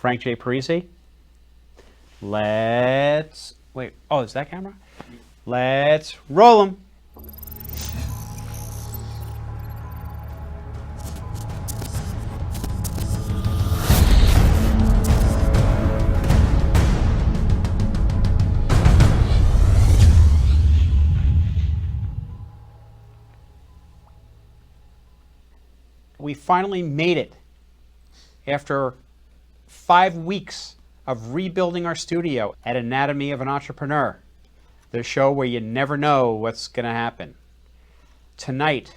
Frank J. Parisi. Let's wait. Oh, is that camera? Let's roll them. We finally made it after 5 weeks of rebuilding our studio at Anatomy of an Entrepreneur, the show where you never know what's going to happen. Tonight,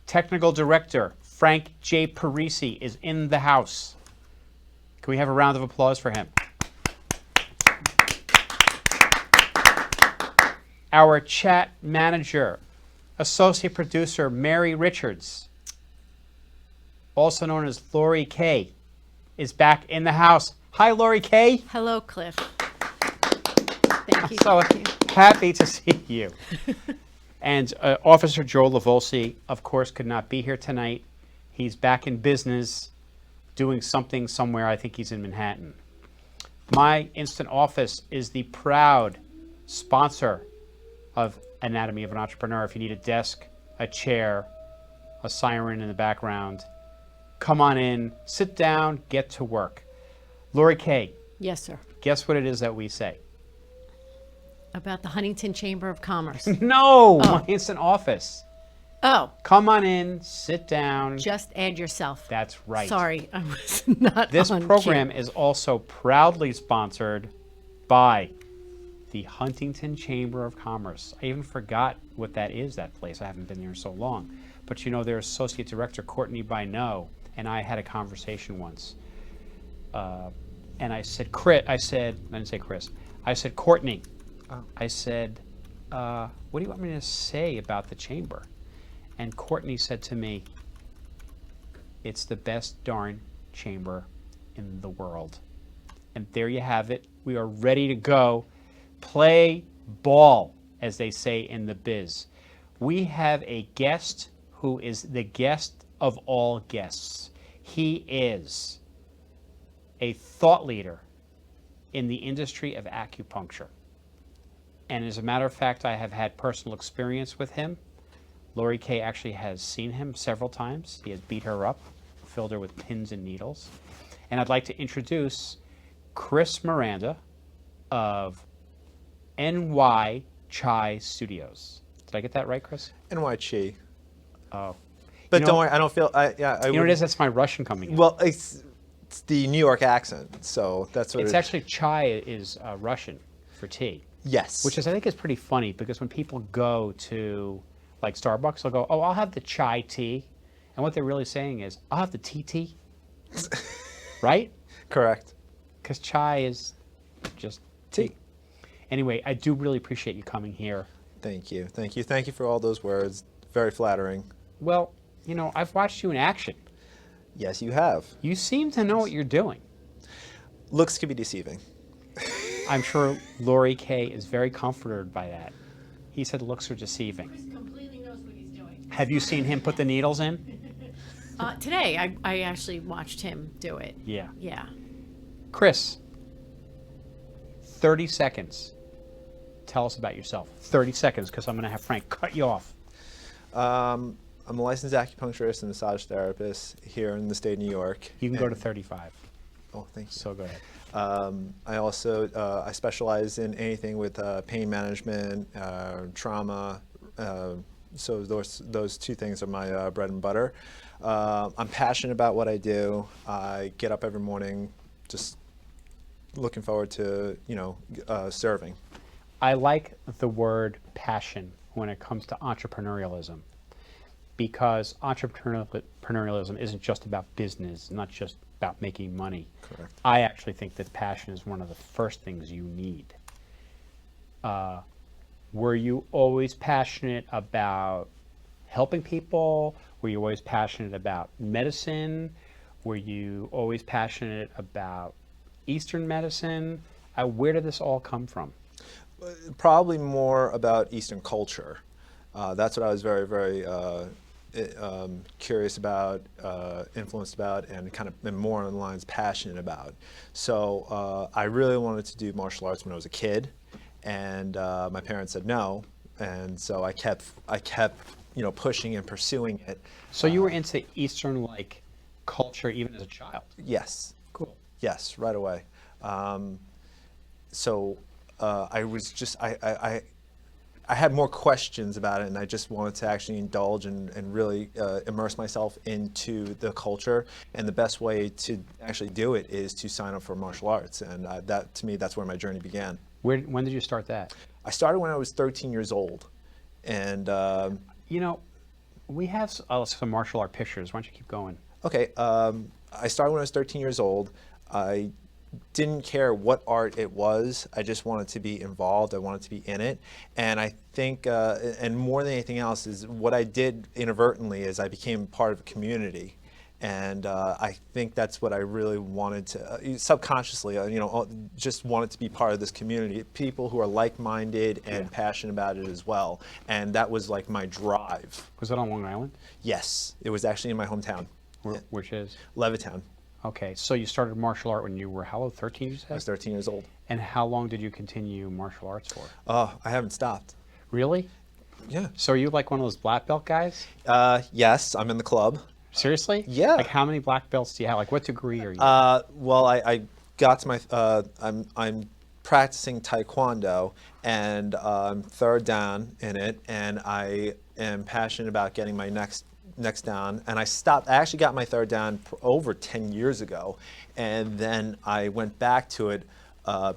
technical director Frank J. Parisi is in the house. Can we have a round of applause for him? Our chat manager, associate producer Mary Richards, also known as Lori K, is back in the house. Hi, Lori K. Hello, Cliff. Thank you. So happy to see you. And Officer Joe Lavolsi, of course, could not be here tonight. He's back in business, doing something somewhere. I think he's in Manhattan. My Instant Office is the proud sponsor of Anatomy of an Entrepreneur. If you need a desk, a chair, a siren in the background, come on in, sit down, get to work. Lori K. Yes, sir. Guess what it is that we say? About the Huntington Chamber of Commerce. No, my Instant Office. Oh, Come on in, sit down. just add yourself. That's right. Sorry, I was not This on program cue. is also proudly sponsored by the Huntington Chamber of Commerce. I even forgot what that is, that place. I haven't been there in so long. But you know, their associate director, Courtney Bynoe, and I had a conversation once. And I said, I didn't say Chris. I said, Courtney. I said, what do you want me to say about the chamber? And Courtney said to me, it's the best darn chamber in the world. And there you have it. We are ready to go. Play ball, as they say in the biz. We have a guest who is the guest of all guests. He is a thought leader in the industry of acupuncture. And as a matter of fact, I have had personal experience with him. Lori K actually has seen him several times. He has beat her up, filled her with pins and needles. And I'd like to introduce Chris Miranda of NY Chai Studios. Did I get that right, Chris? NY Chi. Oh. But You know- don't worry, I don't feel. I You know what it is? That's my Russian coming in. Well, it's the New York accent, so that's what It's it is. actually chai is Russian for tea, Yes. which is I think is pretty funny because when people go to like Starbucks, they'll go, "Oh, I'll have the chai tea," and what they're really saying is, "I'll have the tea," right? correct. Because chai is just tea. Anyway, I do really appreciate you coming here. Thank you. Thank you. Thank you for all those words. Very flattering. Well, you know, I've watched you in action. Yes, you have. You seem to know what you're doing. Looks can be deceiving. I'm sure Lori K is very comforted by that. He said looks are deceiving. Chris completely knows what he's doing. Have you seen him put the needles in? Today, I actually watched him do it. Yeah. Yeah. Chris, 30 seconds. Tell us about yourself. 30 seconds, because I'm going to have Frank cut you off. I'm a licensed acupuncturist and massage therapist here in the state of New York. You can go to 35. Oh, thank you. So go ahead. I also I specialize in anything with pain management, trauma. So those two things are my bread and butter. I'm passionate about what I do. I get up every morning just looking forward to serving. I like the word passion when it comes to entrepreneurialism, because entrepreneurialism isn't just about business, not just about making money. Correct. I actually think that passion is one of the first things you need. Were you always passionate about helping people? Were you always passionate about medicine? Were you always passionate about Eastern medicine? Where did this all come from? Probably more about Eastern culture. That's what I was very, very curious about, influenced about, and kind of and more on lines passionate about. So I really wanted to do martial arts when I was a kid, and my parents said no, and so I kept pushing and pursuing it. So you were into Eastern like culture even as a child. Yes. Cool. Yes, right away. So I was just I had more questions about it, and I just wanted to actually indulge and really immerse myself into the culture. And the best way to actually do it is to sign up for martial arts, and that to me, that's where my journey began. When did you start that? I started when I was 13 years old, and You know, we have some martial art pictures. Why don't you keep going? okay, I started when I was 13 years old. I didn't care what art it was. I just wanted to be involved. I wanted to be in it. And I think, and more than anything else, is what I did inadvertently is I became part of a community. And I think that's what I really wanted to, subconsciously, just wanted to be part of this community. People who are like-minded and passionate about it as well. And that was like my drive. Was that on Long Island? Yes, it was actually in my hometown. Which is? Levittown. Okay, so you started martial art when you were how old? 13, you said? I was 13 years old. And how long did you continue martial arts for? Oh, I haven't stopped. Really? Yeah. So are you like one of those black belt guys? Yes, I'm in the club. Seriously? Yeah. Like how many black belts do you have? Like what degree are you? Well, I got to my, I'm practicing Taekwondo, and I'm third dan in it, and I am passionate about getting my next dan, and I actually got my third dan over 10 years ago, and then I went back to it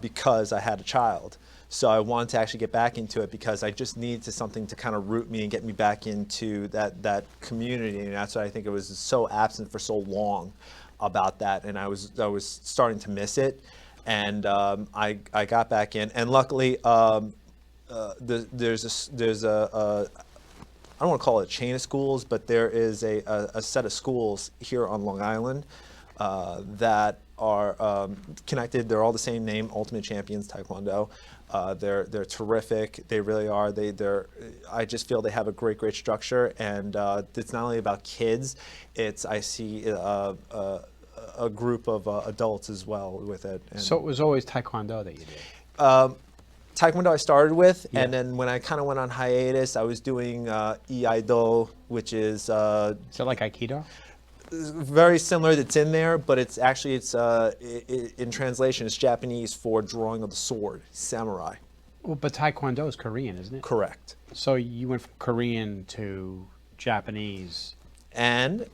because I had a child. So I wanted to actually get back into it because I just needed something to kind of root me and get me back into that community, and that's why I think it was so absent for so long about that, and I was starting to miss it, and I got back in, and luckily there's a I don't want to call it a chain of schools, but there is a set of schools here on Long Island that are connected. They're all the same name, Ultimate Champions Taekwondo. They're terrific. They really are. I just feel they have a great structure, and it's not only about kids. I see a group of adults as well with it. And so it was always Taekwondo that you did? Taekwondo I started with, and then when I kind of went on hiatus, I was doing Iaido, which is... Is that like Aikido? Very similar. That's in there, but it's in translation, it's Japanese for drawing of the sword, samurai. Well, but Taekwondo is Korean, isn't it? Correct. So you went from Korean to Japanese. And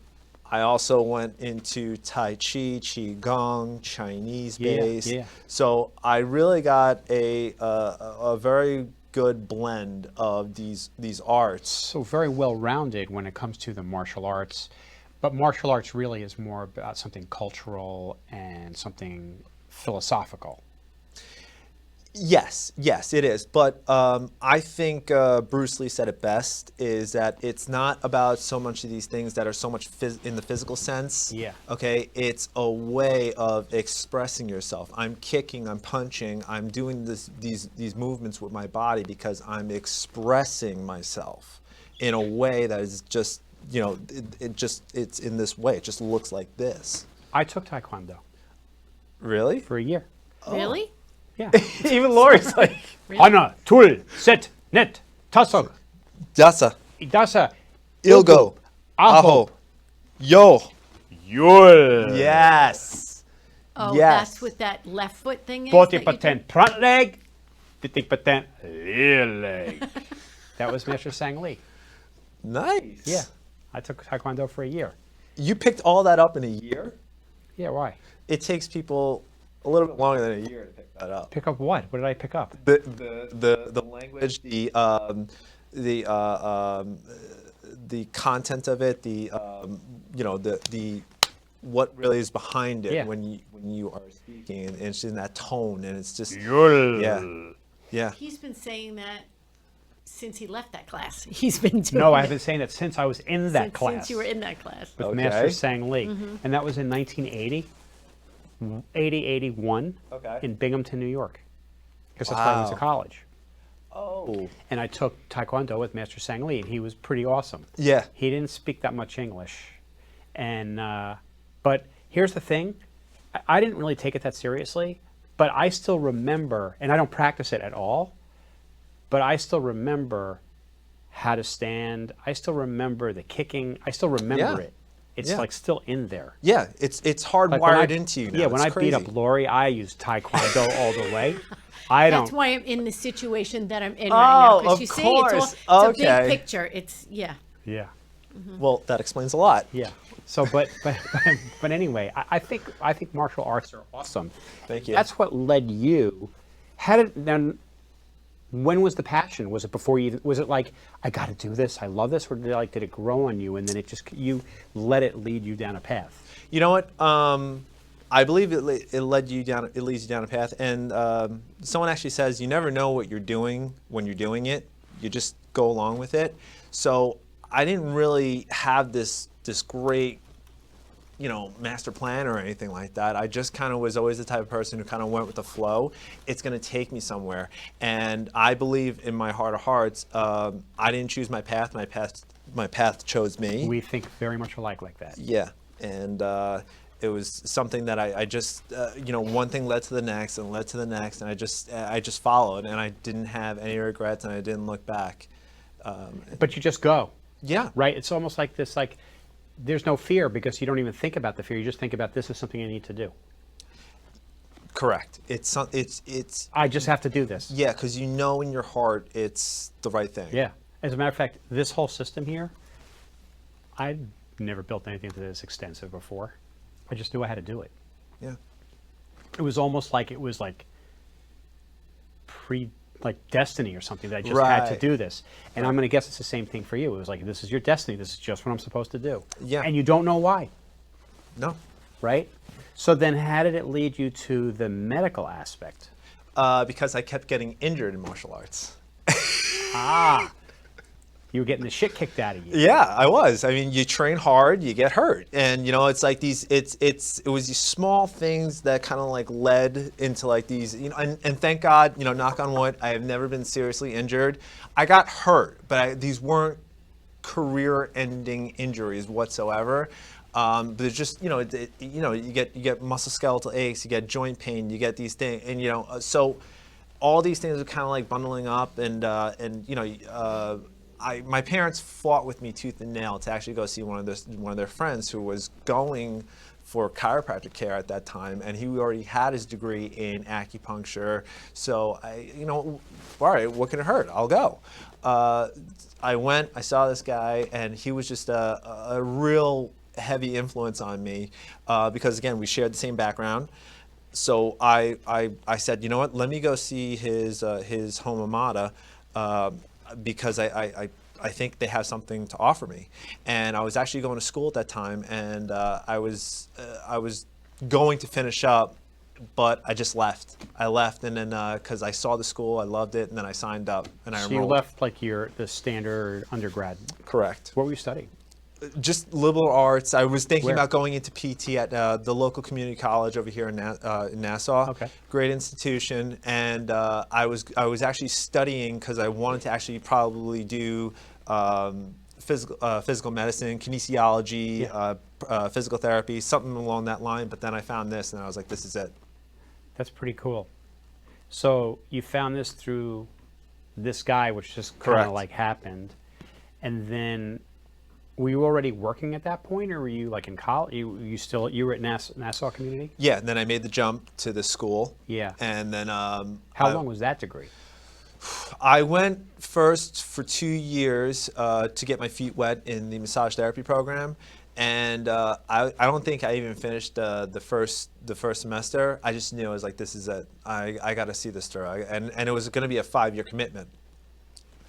I also went into Tai Chi, Qigong, Chinese base. Yeah. So I really got a very good blend of these arts. So very well-rounded when it comes to the martial arts. But martial arts really is more about something cultural and something philosophical. Yes, it is. But I think Bruce Lee said it best, is that it's not about so much of these things that are so much in the physical sense. Yeah. Okay, it's a way of expressing yourself. I'm kicking, I'm punching, I'm doing these movements with my body because I'm expressing myself in a way that is just, it's in this way. It just looks like this. I took Taekwondo Really? for a year. Really? Yeah. Even Lori's like, Hana, tul, set, net, tasog, Dasa, idasa, Ilgo, aho, Yo. yul. Yes. Oh, Yes. that's what that left foot thing is? Boti that you patent front leg, titik patent rear leg. That was Master Sang Lee. Nice. Yeah. I took Taekwondo for a year. You picked all that up in a year? Yeah, why? It takes people a little bit longer than a year to pick that up. Pick up what? What did I pick up? The language, the content of it, the what really is behind it Yeah. when you are speaking, and it's in that tone, and it's just Yul. yeah. He's been saying that since he left that class. He's been doing No, it I've been saying that since I was in that class. Since you were in that class. with Okay. Master Sang Lee. And that was in 1980, 81 Okay. in Binghamton, New York. Because that's where I went to Wow. college. Oh. And I took Taekwondo with Master Sang Lee, and he was pretty awesome. Yeah. He didn't speak that much English. And, but here's the thing. I didn't really take it that seriously, but I still remember, and I don't practice it at all, but I still remember how to stand. I still remember the kicking. I still remember it. It's like still in there. Yeah, it's Like hardwired into you now. Yeah, when It's I beat up crazy. Lori, I used Taekwondo all the way. I That's don't. why I'm in the situation that I'm in right now. Because of you see, course. it's a Okay. big picture. It's, yeah. Yeah, Well, that explains a lot. yeah. So, but anyway, I think martial arts are awesome. Thank you. That's what led you. How did then? When was the passion? Was it before you? Was it like I got to do this? I love this, or did it grow on you and then it just you let it lead you down a path? You know what? I believe it led you down. It leads you down a path. And someone actually says you never know what you're doing when you're doing it. You just go along with it. So I didn't really have this great, master plan or anything like that. I just kind of was always the type of person who kind of went with the flow. It's going to take me somewhere. And I believe in my heart of hearts, I didn't choose my path. My path chose me. We think very much alike like that. Yeah, and it was something that I just, one thing led to the next and led to the next, and I just followed, and I didn't have any regrets, and I didn't look back. But you just go. Yeah, Right? It's almost like this, like there's no fear because you don't even think about the fear. You just think about this is something I need to do. correct. It's I just have to do this. yeah, because in your heart it's the right thing. Yeah. As a matter of fact, this whole system here, I've never built anything this extensive before. I just knew I had to do it. Yeah. It was almost like it was like destiny or something that I just had to Right. do this. And I'm going to guess it's the same thing for you. It was like, this is your destiny. This is just what I'm supposed to do. Yeah. And you don't know why, No. right? So then how did it lead you to the medical aspect? Because I kept getting injured in martial arts. You were getting the shit kicked out of you. Yeah, I was. I mean, you train hard, you get hurt, and it's like these. It was these small things that kind of like led into like these. And thank God, knock on wood, I have never been seriously injured. I got hurt, but these weren't career-ending injuries whatsoever. But it's just you get musculoskeletal aches, you get joint pain, you get these things, and so all these things are kind of like bundling up, and my parents fought with me tooth and nail to actually go see one of their friends who was going for chiropractic care at that time, and he already had his degree in acupuncture. So all right, what can it hurt? I'll go. I went, I saw this guy, and he was just a real heavy influence on me because again, we shared the same background. So I said, you know what? Let me go see his alma mater. Because I think they have something to offer me, and I was actually going to school at that time, and I was going to finish up, but I just left. I left, and then because I saw the school, I loved it, and then I signed up and I So enrolled. you left like the standard undergrad. Correct. What were you studying? Just liberal arts. I was thinking Where? about going into PT at the local community college over here in Nassau. Okay. Great institution, and I was actually studying because I wanted to actually probably do physical medicine, kinesiology, physical therapy, something along that line. But then I found this, and I was like, this is it. That's pretty cool. So you found this through this guy, which just kind Correct. of like happened, and then were you already working at that point, or were you like in college? You were at Nassau Community? Yeah. And then I made the jump to the school. Yeah. And then How long was that degree? I went first for 2 years to get my feet wet in the massage therapy program, and I don't think I even finished the first semester. I just knew I was like, this is it. I got to see this through, and it was going to be a 5-year commitment.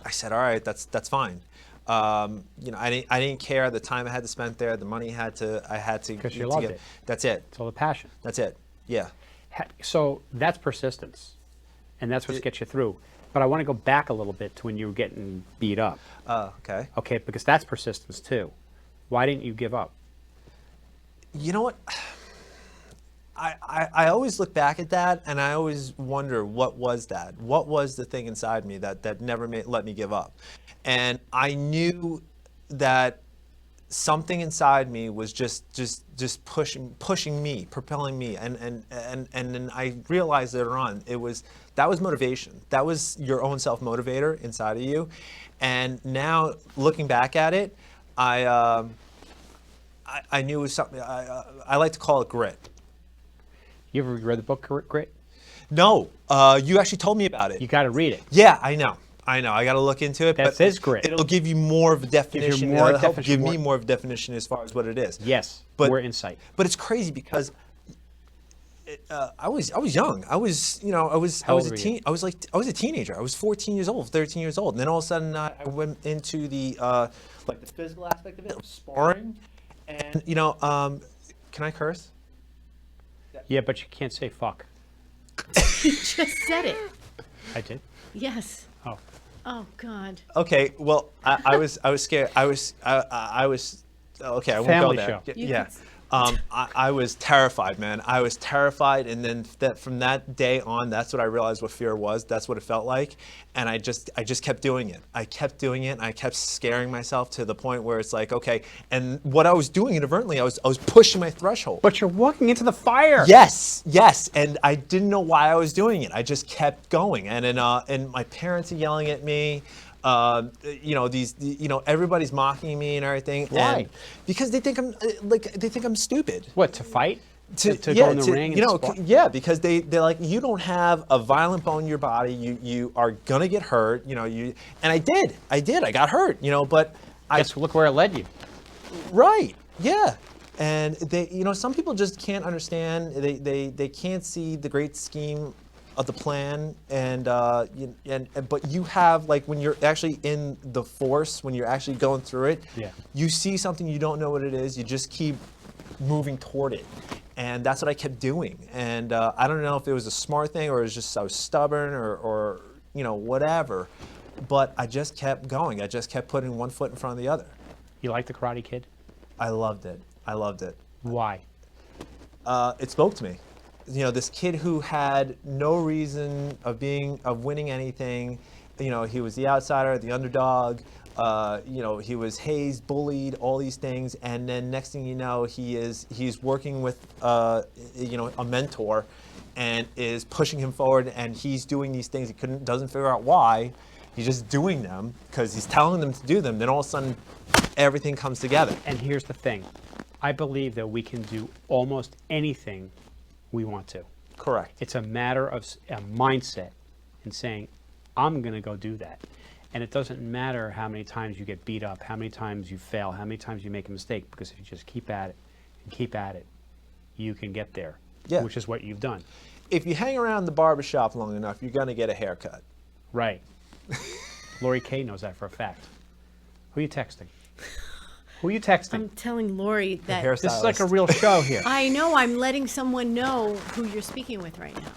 I said, all right, that's fine. I didn't care the time I had to spend there, the money I had to. Because you loved get. it. That's it. It's all the passion. That's it. Yeah. So that's persistence, and that's what gets you through. But I want to go back a little bit to when you were getting beat up. Okay. Okay, because that's persistence too. Why didn't you give up? You know what? I always look back at that, and I always wonder, what was that? What was the thing inside me that never let me give up? And I knew that something inside me was just pushing me, propelling me, and then I realized later on that was motivation. That was your own self motivator inside of you. And now looking back at it, I knew it was something. I like to call it grit. You ever read the book Grit? No, you actually told me about it. You got to read it. Yeah, I know. I got to look into it. That says grit. It'll give you more of a definition. more It'll help definition, give me more of a definition as far as what it is. Yes, But- more insight. But it's crazy because I was young. I was How old were you? I was a teenager. I was 14 years old, 13 years old, and then all of a sudden I went into the like the physical aspect of it, of sparring, and can I curse? Yeah, but you can't say fuck. You just said it. I did. Yes. Oh. Oh God. Okay, well, I was scared. I was okay. I won't Family go there. show. You Yeah. could- I was terrified, man. I was terrified, and then from that day on, that's what I realized what fear was. That's what it felt like, and I just kept doing it. I kept doing it, and I kept scaring myself to the point where it's like, okay. And what I was doing inadvertently, I was pushing my threshold. But you're walking into the fire. Yes, and I didn't know why I was doing it. I just kept going, and then and my parents are yelling at me. Everybody's mocking me and everything. Why? And because they think I'm stupid. What, to fight? To yeah, go in the ring and spar? yeah, because they're like, you don't have a violent bone in your body. You are gonna get hurt. And I did. I got hurt. But Guess look where it led you. right. Yeah. And some people just can't understand. They can't see the great scheme of the plan, but you have, like, when you're actually in the force, when you're actually going through it, Yeah. you see something, you don't know what it is, you just keep moving toward it. And that's what I kept doing. And I don't know if it was a smart thing or it was just I was stubborn or whatever, but I just kept going. I just kept putting one foot in front of the other. You like the Karate Kid? I loved it. Why? It spoke to me. This kid who had no reason of winning anything. He was the outsider, the underdog. He was hazed, bullied, all these things, and then next thing you know, he's working with a mentor, and is pushing him forward, and he's doing these things he doesn't figure out why. He's just doing them because he's telling them to do them. Then all of a sudden, everything comes together. And here's the thing. I believe that we can do almost anything we want to. Correct. It's a matter of a mindset and saying, I'm going to go do that. And it doesn't matter how many times you get beat up, how many times you fail, how many times you make a mistake, because if you just keep at it and keep at it, you can get there, Yeah. which is what you've done. If you hang around the barbershop long enough, you're going to get a haircut. Right. Lori Kay knows that for a fact. Who are you texting? Who are you texting? I'm telling Lori that. hairstylist. This is like a real show here. I know. I'm letting someone know who you're speaking with right now.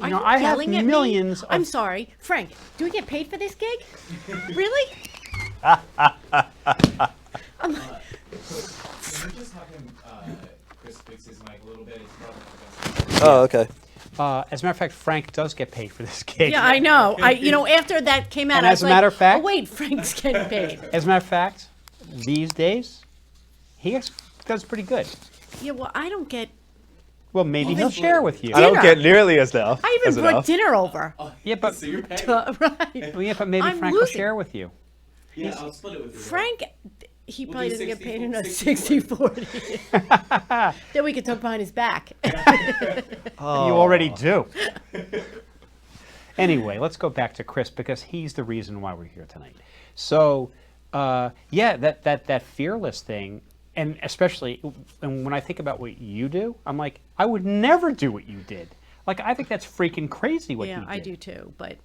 Are You know, you I have yelling at me? millions of- I'm sorry, Frank. Do we get paid for this gig? Really? Can you just have him, Chris, fix his mic a little bit? It's not the best. Oh, okay. As a matter of fact, Frank does get paid for this gig. Yeah, I know. After that came out, And I as was a like, matter of fact- oh wait, Frank's getting paid. As a matter of fact, these days, he does pretty good. Yeah, well, I don't get. Well, maybe he'll share with you. I don't Dinner. get nearly as enough. I even brought dinner over. Yeah, but So you're paying? Right. well, yeah, but maybe I'm Frank will losing. share with you. Yeah, I'll split it with you. Frank, he We'll probably do doesn't get paid 60, enough 60, 60-40. Then we can talk behind his back. You already do. Anyway, let's go back to Chris because he's the reason why we're here tonight. So, yeah, that fearless thing, and especially and when I think about what you do, I'm like, I would never do what you did. Like, I think that's freaking crazy what you Yeah, did. I do too, but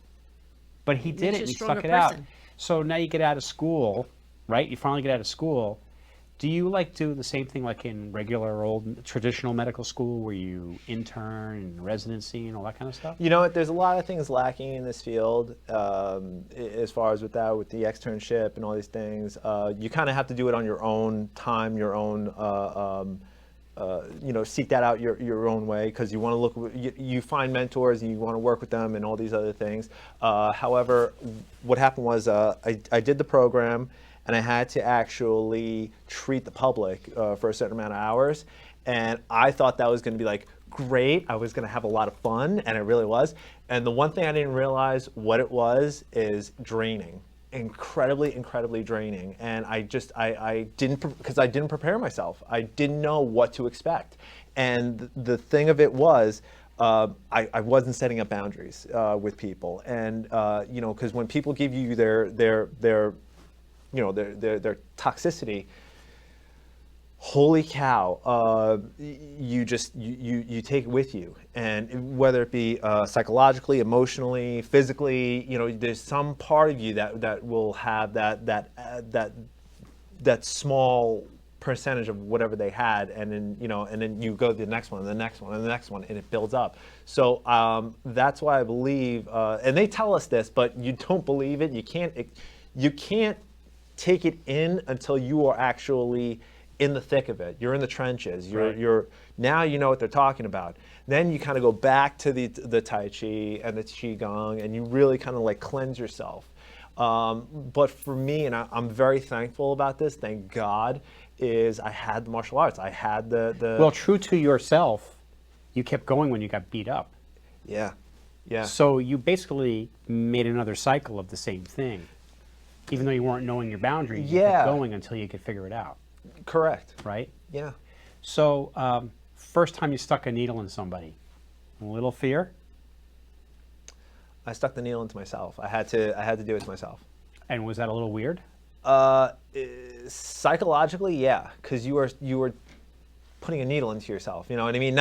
But he did Makes it you a and he stronger stuck it out. person. So now you get out of school, right? You finally get out of school. Do you do the same thing like in regular old traditional medical school where you intern and residency and all that kind of stuff? You know what? There's a lot of things lacking in this field as far as with the externship and all these things. You kind of have to do it on your own time, your own seek that out your own way, because you want to look, you find mentors and you want to work with them and all these other things. However, what happened was I did the program, and I had to actually treat the public for a certain amount of hours, and I thought that was going to be like great. I was going to have a lot of fun, and it really was. And the one thing I didn't realize what it was is draining. Incredibly draining. And I didn't, because I didn't prepare myself. I didn't know what to expect. And the thing of it was, I wasn't setting up boundaries with people. And because when people give you their toxicity, holy cow, you take it with you. And whether it be psychologically, emotionally, physically, there's some part of you that will have that small percentage of whatever they had, and then you go to the next one and the next one and the next one, and it builds up. So that's why I believe, and they tell us this, but you don't believe it. You can't take it in until you are actually in the thick of it. You're in the trenches. You're now you know what they're talking about. Then you kind of go back to the Tai Chi and the Qigong, and you really kind of like cleanse yourself. But for me, and I'm very thankful about this, thank God, is I had the martial arts. I had the Well, true to yourself, you kept going when you got beat up. Yeah. So you basically made another cycle of the same thing, even though you weren't knowing your boundaries. You kept going until you could figure it out. Correct. Right? Yeah. So first time you stuck a needle in somebody, a little fear? I stuck the needle into myself. I had to do it to myself. And was that a little weird? Psychologically, yeah, because you were putting a needle into yourself. You know what I mean?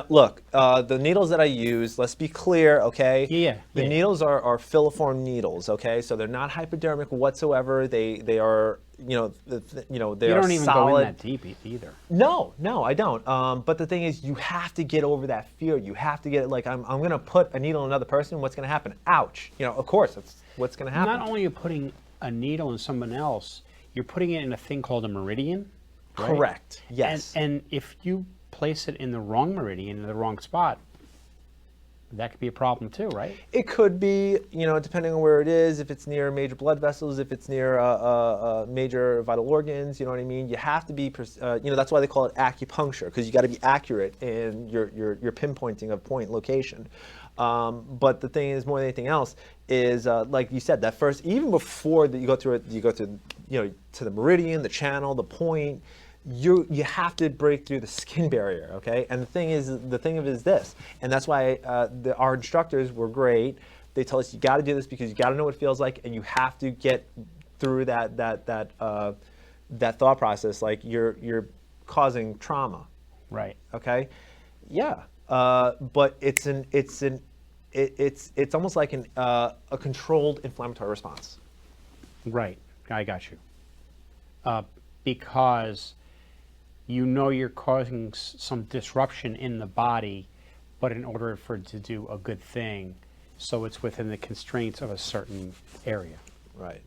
Look, the needles that I use, let's be clear, okay? Yeah. The needles are filiform needles, okay? So they're not hypodermic whatsoever. They are, they You are don't even solid. go in that deep either. No, I don't. But the thing is, you have to get over that fear. You have to get, like, I'm going to put a needle in another person. What's going to happen? Ouch. Of course, that's what's going to happen. Not only are you putting a needle in someone else, you're putting it in a thing called a meridian. Right? Correct. Yes. And if you place it in the wrong meridian, in the wrong spot, that could be a problem too, right? It could be, depending on where it is, if it's near major blood vessels, if it's near major vital organs, you know what I mean? You have to be, that's why they call it acupuncture, because you got to be accurate in your pinpointing of point location. But the thing is, more than anything else, is like you said, that first, even before that you go to the meridian, the channel, the point, you have to break through the skin barrier, okay? And the thing of it is this, and that's why our instructors were great. They tell us you got to do this because you got to know what it feels like, and you have to get through that thought process, like you're causing trauma, Right. okay? Yeah, but it's almost like a controlled inflammatory response. Right. I got you. Because you're causing some disruption in the body, but in order for it to do a good thing, so it's within the constraints of a certain area. Right.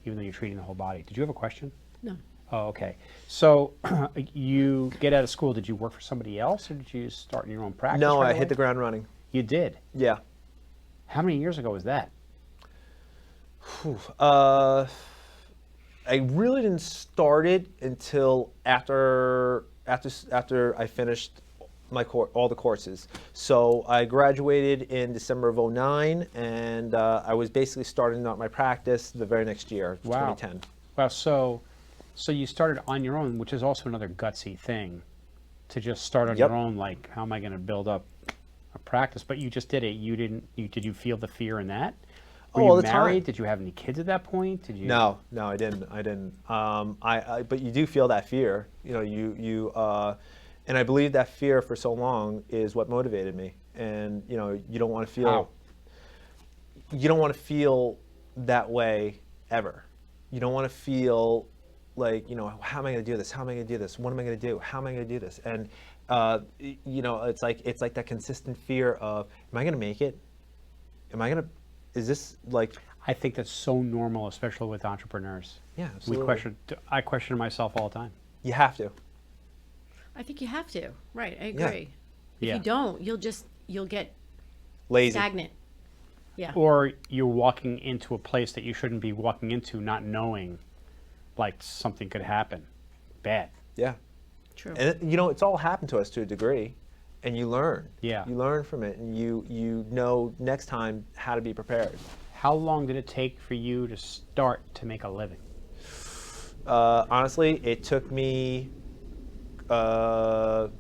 Even though you're treating the whole body. Did you have a question? No. Oh, okay. So you get out of school, did you work for somebody else, or did you start in your own practice? No, right I away? hit the ground running. You did? Yeah. How many years ago was that? I really didn't start it until after I finished all the courses. So I graduated in December of 2009, and I was basically starting out my practice the very next year, Wow. 2010. Wow. So you started on your own, which is also another gutsy thing, to just start on Yep. your own. Like, how am I going to build up a practice? But you just did it. Did you feel the fear in that? Were all you the married? time. Did you have any kids at that point? Did you? No, I didn't. But you do feel that fear. And I believe that fear for so long is what motivated me. And you don't want to feel. How? You don't want to feel that way ever. You don't want to feel like, how am I going to do this? How am I going to do this? What am I going to do? How am I going to do this? And it's like that consistent fear of, am I going to make it? Is this like? I think that's so normal, especially with entrepreneurs. Yeah, absolutely. I question myself all the time. You have to. I think you have to. Right, I agree. If Yeah. you don't, you'll get Lazy. stagnant. Yeah. Or you're walking into a place that you shouldn't be walking into, not knowing, like something could happen, bad. Yeah. True. And it's all happened to us to a degree, and you learn. Yeah. You learn from it, and you know next time how to be prepared. How long did it take for you to start to make a living? Honestly, it took me close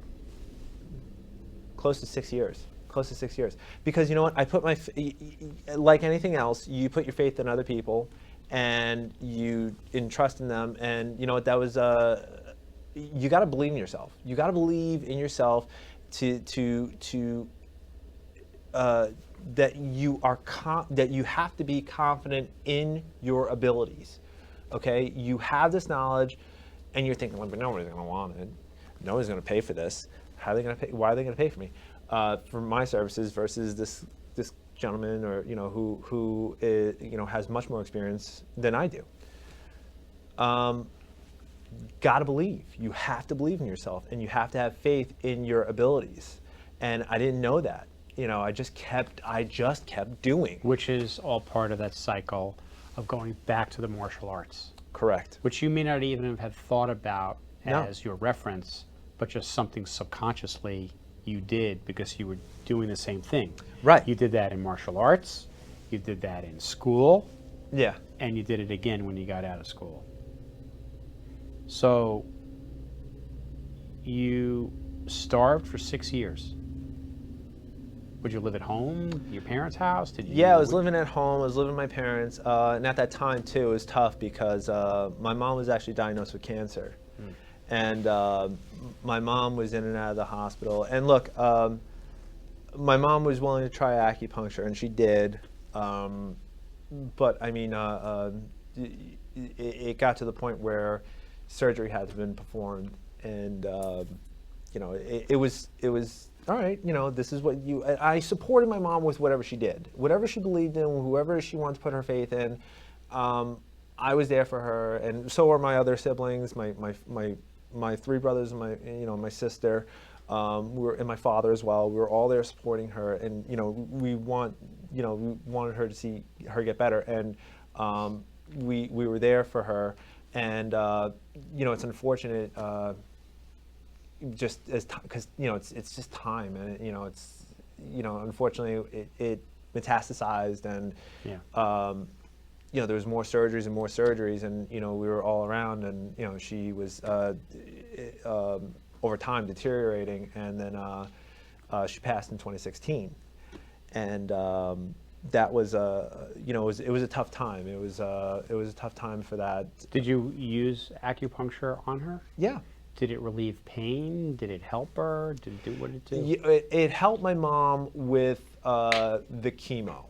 to 6 years. Close to 6 years. Because you know what? I put like anything else, you put your faith in other people, and you trust in them, and you know what? That was you got to believe in yourself. You got to believe in yourself that you are that you have to be confident in your abilities. Okay, you have this knowledge, and you're thinking, well, but nobody's going to want it. Nobody's going to pay for this. How are they going to pay? Why are they going to pay for me for my services versus this gentleman, or who is, has much more experience than I do. Got to believe. You have to believe in yourself, and you have to have faith in your abilities. And I didn't know that. I just kept doing. Which is all part of that cycle of going back to the martial arts. Correct. Which you may not even have thought about No. as your reference, but just something subconsciously you did because you were doing the same thing. Right. You did that in martial arts, you did that in school, Yeah. and you did it again when you got out of school. So you starved for 6 years. Would you live at home, your parents' house? Yeah, I was living at home. I was living with my parents, and at that time too, it was tough because my mom was actually diagnosed with cancer, and my mom was in and out of the hospital. And look, my mom was willing to try acupuncture, and she did, but I mean, it got to the point where surgery had to been performed, and it was all right. This is what I supported my mom with whatever she did, whatever she believed in, whoever she wanted to put her faith in. I was there for her, and so were my other siblings, my three brothers, and my sister, and my father as well. We were all there supporting her, and we wanted her to see her get better, and we were there for her. And it's unfortunate, just as because it's just time, and unfortunately it metastasized, and there was more surgeries and more surgeries, and we were all around, and she was over time deteriorating, and then she passed in 2016, and that was it was a tough time. It was a tough time for that. Did you use acupuncture on her? Yeah. Did it relieve pain? Did it help her? Did it do what it did? It helped my mom with the chemo,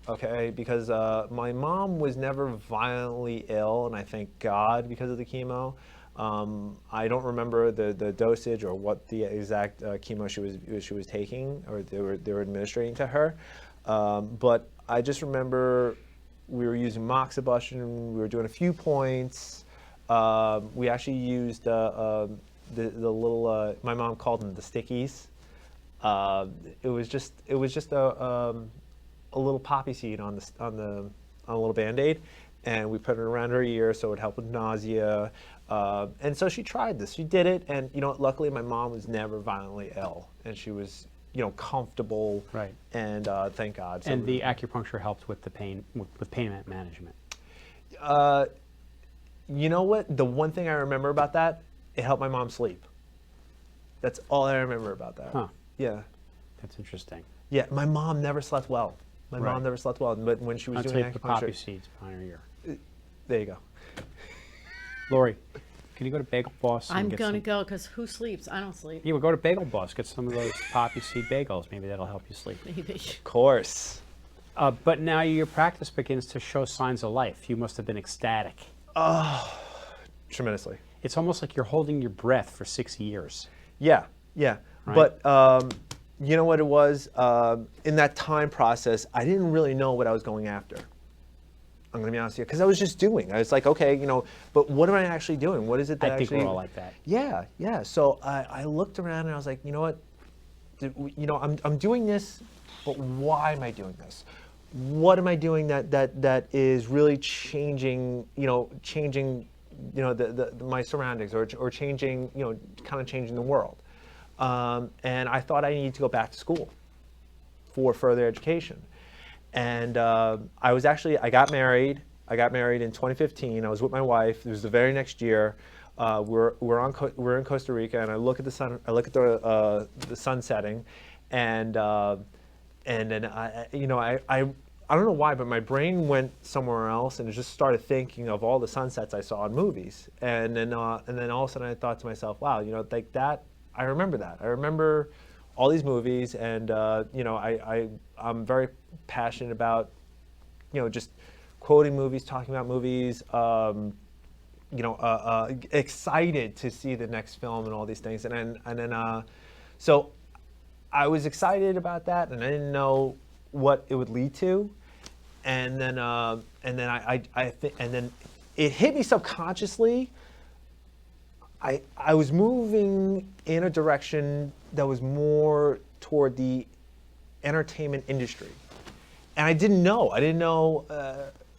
okay? Because my mom was never violently ill, and I thank God because of the chemo. I don't remember the dosage or what the exact chemo she was taking, or they were administering to her. But I just remember we were using moxibustion. We were doing a few points. We actually used the little. My mom called them the stickies. It was just a little poppy seed on a little Band-Aid, and we put it around her ear so it would help with nausea. And so she tried this. She did it, and luckily my mom was never violently ill, and she was comfortable. Right. And thank God. So And the acupuncture helped with the pain with pain management. You know what? The one thing I remember about that, it helped my mom sleep. That's all I remember about that. Huh. Yeah. That's interesting. Yeah. My mom never slept well. My Right. mom never slept well. But when she was Until doing you put poppy acupuncture, seeds behind her ear. there you go. Lori, can you go to Bagel Boss? And I'm get going to some- go because who sleeps? I don't sleep. Yeah, we'll go to Bagel Boss. Get some of those poppy seed bagels. Maybe that'll help you sleep. Maybe. Of course. But now your practice begins to show signs of life. You must have been ecstatic. Tremendously. It's almost like you're holding your breath for 6 years. Yeah. Yeah. Right. But you know what it was? In that time process, I didn't really know what I was going after. I'm going to be honest with you, because I was just doing. I was like, okay, but what am I actually doing? What is it that I think actually? we're all like that. Yeah, yeah. So I looked around and I was like, you know what? I'm doing this, but why am I doing this? What am I doing that is really changing, my surroundings or changing, kind of changing the world. And I thought I needed to go back to school for further education. And I got married. I got married in 2015. I was with my wife. It was the very next year. We're in Costa Rica, and I look at the sun. I look at the sun setting, and then I don't know why, but my brain went somewhere else, and it just started thinking of all the sunsets I saw in movies. And then all of a sudden I thought to myself, wow, like that. I remember that. I remember all these movies, and I'm very passionate about just quoting movies, talking about movies. Excited to see the next film and all these things, so I was excited about that, and I didn't know what it would lead to, and then it hit me subconsciously. I was moving in a direction that was more toward the entertainment industry, and I didn't know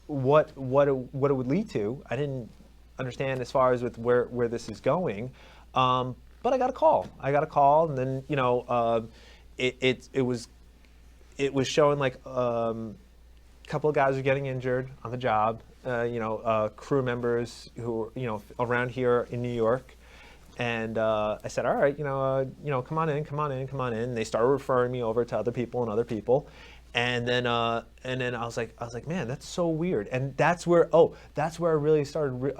what it would lead to. I didn't understand as far as with where this is going, but I got a call. And then it was showing like a couple of guys were getting injured on the job. Crew members who were around here in New York, and I said, all right, come on in. And they started referring me over to other people. And then I was like, man, that's so weird. And that's where I really started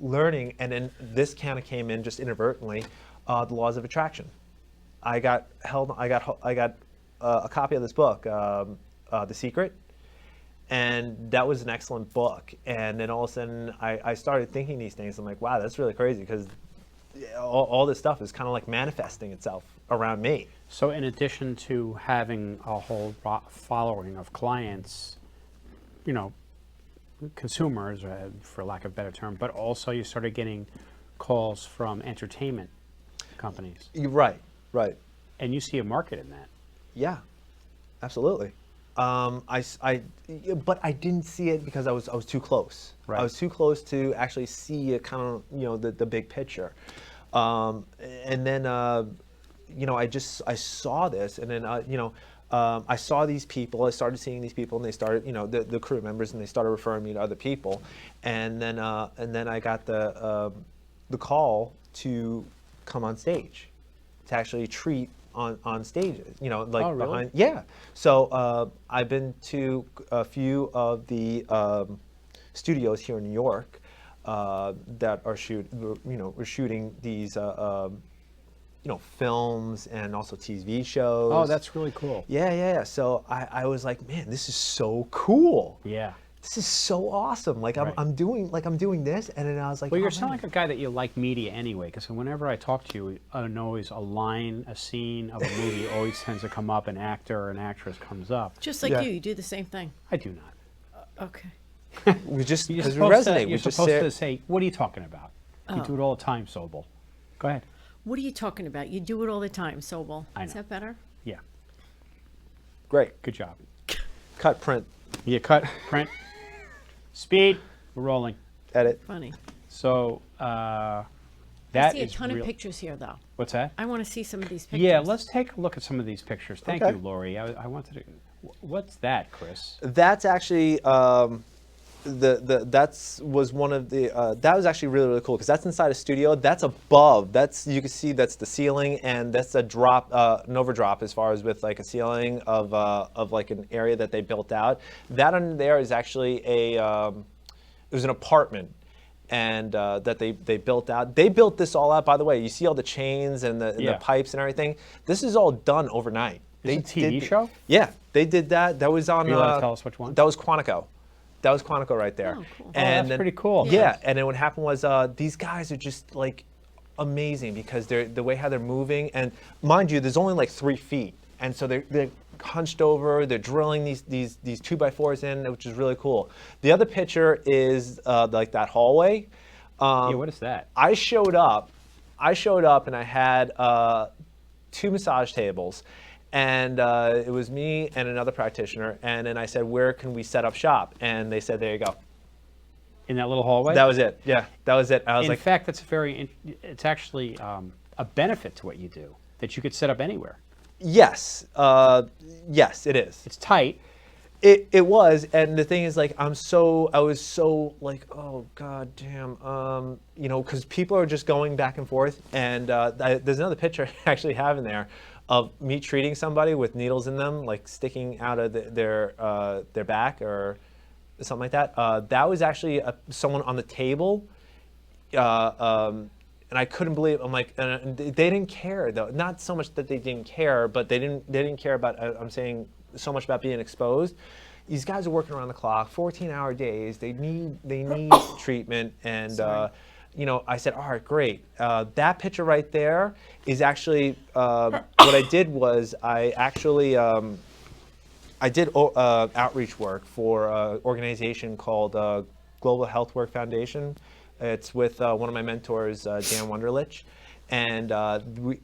learning. And then this kind of came in just inadvertently, the laws of attraction. I got a copy of this book, The Secret, and that was an excellent book. And then all of a sudden, I started thinking these things. I'm like, wow, that's really crazy, because all this stuff is kind of like manifesting itself around me. So in addition to having a whole following of clients, consumers, for lack of a better term, but also you started getting calls from entertainment companies. Right. And you see a market in that. Yeah, absolutely. But I didn't see it because I was too close. Right. I was too close to actually see it kind of, the big picture. And then, I saw this, and then, I saw these people. I started seeing these people, and they started, the crew members, and they started referring me to other people. And then I got the call to come on stage, to actually treat on stages, Oh, really? behind. Yeah. So I've been to a few of the studios here in New York that are shooting these films and also TV shows. Oh, that's really cool. Yeah. So I was like, man, this is so cool. Yeah. This is so awesome. Like Right. I'm doing this, and then I was like, Well, oh, you sound man. like a guy that you like media anyway, because whenever I talk to you, always a line, a scene of a movie always tends to come up, an actor or an actress comes up. Just like Yeah. you do the same thing. I do not. Okay. We just You're because we supposed resonate. to, We you're just supposed say, to say, what are you talking about? You do it all the time, Sobel. Go ahead. What are you talking about? You do it all the time, Sobel. I Is know. that better? Yeah. great. Good job. Cut, print, You cut, print, speed, we're rolling. edit. Funny. So I that see a is ton real. of pictures here, though. What's that? I want to see some of these pictures. Yeah, let's take a look at some of these pictures. Thank Okay. you, Lori. I wanted to. What's that, Chris? That's actually was one of the that was actually really cool, because that's inside a studio. That's above. You can see that's the ceiling, and that's a drop, an overdrop as far as with like a ceiling of like an area that they built out. That under there is actually it was an apartment, and that they built out. They built this all out, by the way. You see all the chains and the pipes and everything. This is all done overnight. It's a TV show? Yeah, they did that. That was on. Are you allowed to tell us which one? That was Quantico. That was Quantico right there. Oh, cool. That's pretty cool. Yeah, and then what happened was these guys are just like amazing, because the way how they're moving, and mind you, there's only like 3 feet, and so they're hunched over. They're drilling these 2x4s in, which is really cool. The other picture is like that hallway. Yeah, what is that? I showed up and I had 2 massage tables, and it was me and another practitioner. And then I said, where can we set up shop? And they said, there you go. In that little hallway? That was it. Yeah, that was it. I was In like, fact, it's actually a benefit to what you do, that you could set up anywhere. yes, yes, it is. It's tight. It was, and the thing is, like, I was so like, oh god damn, you know, because people are just going back and forth, and there's another picture I actually have in there of me treating somebody with needles in them, like sticking out of their back or something like that. That was actually someone on the table, and I couldn't believe. I'm like, and they didn't care though. Not so much that they didn't care, but they didn't care about. I'm saying so much about being exposed. These guys are working around the clock, 14-hour days. They need treatment, and you know, I said, all right, great. That picture right there is actually what I did was I actually I did outreach work for an organization called Global Health Work Foundation. It's with one of my mentors, Dan Wunderlich. And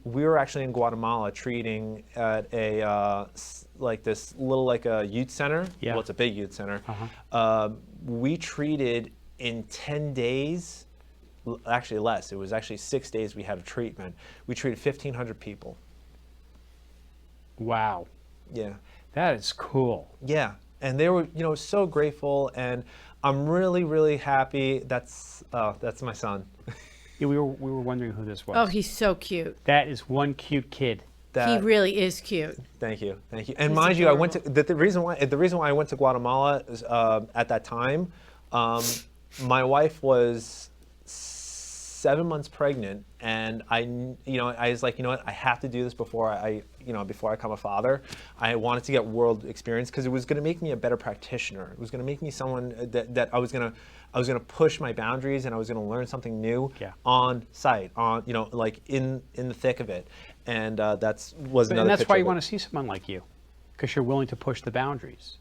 we were actually in Guatemala treating at a like this little like a youth center. Yeah. Well, it's a big youth center. We treated in 10 days, actually less. It was actually 6 days we had a treatment. We treated 1,500 people. Wow. Yeah. That is cool. Yeah. And they were, you know, so grateful, and I'm really, really happy. That's my son. Yeah, we were wondering who this was. Oh, he's so cute. That is one cute kid. He really is cute. Thank you. And He's mind you, I went to adorable. the reason why I went to Guatemala is, at that time, my wife was 7 months pregnant, and I was like, you know what, I have to do this before I become a father. I wanted to get world experience because it was going to make me a better practitioner. It was going to make me someone that I was going to push my boundaries, and I was going to learn something new on site, like in the thick of it. And was another. And that's picture why you of it. want to see someone like you, because you're willing to push the boundaries.